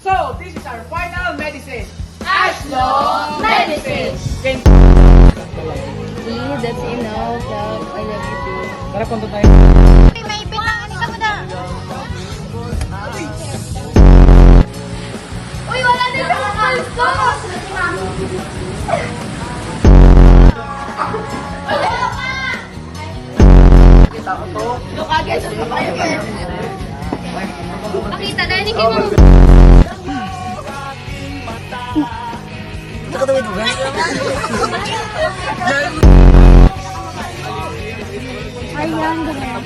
So, this is our final medicine. Ashlo Medicine! Can... That's enough, love. I love you too. Tara, punta tayo. May ipitang, halika mo na! Uy, wala na yung kalso! Wala pa! Kita ko to. Lukagay sa kabayo kayo. Nakita, dahil mo. Nakatawid mo ba? Ayan, ganyan.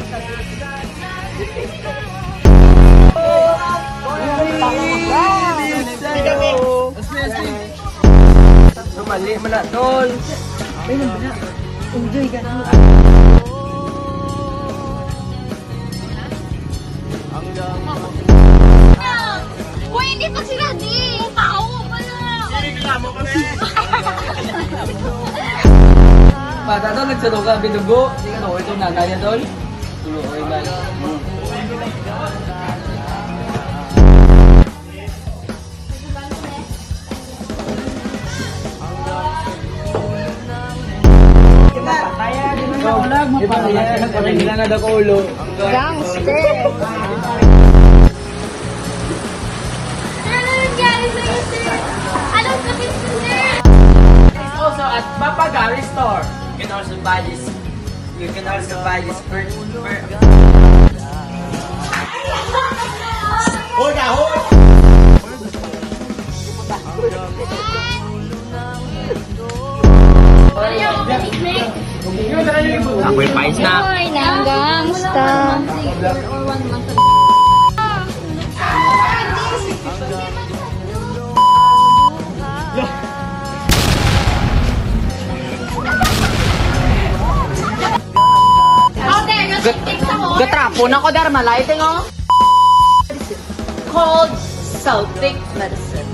Sumali mo na, tol. Ay, nabala. Enjoy ka na. Uy, hindi pa sila di! Tao pa na! Reklamo ka na eh. Bata to, nagsalo ka, binugo. Hindi ka na, ito nanay yan, tol. Tulo, oy, man. Mapalaya, kailangan na ko ulo. Gangster! Ano nangyari sa'yo, sir? Anong sakit mo, sir? It's also at Papagari Store. You can also buy this. You can also buy this per. Hoy, hoy! Ano yung picnic? Ako yung pais na. Uy, ng gangsta. Gatrapo na ko dharma lighting oh. Called Celtic medicine.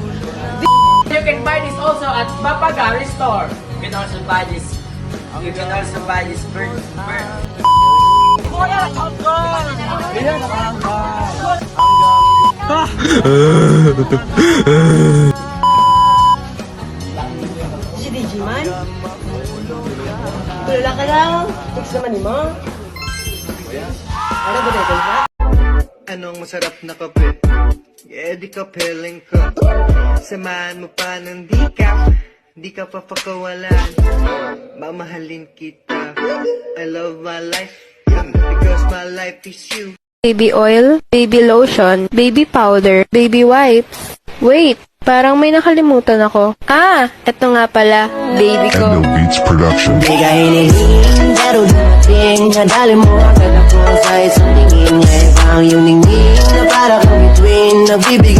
You can buy this also at Papagari Store. You can also buy this. You can also buy this per. Si Digiman? Tulala ka lang. Text naman ni mo. Ano ba tayo ba? Anong masarap na kape? Yeah, di ka peling ka. Samahan mo pa ng di ka papakawalan. Mamahalin kita. I love my life because my life is you. Baby oil, baby lotion, baby powder, baby wipes. Wait, parang may nakalimutan ako. Ah, eto nga pala, baby ko. Endo Beats Production. Di ka hinihin, pero dumating. Nadali mo agad ako sa isang tingin. Ngayon ang iyong ningin na para kang between. Nagbibigay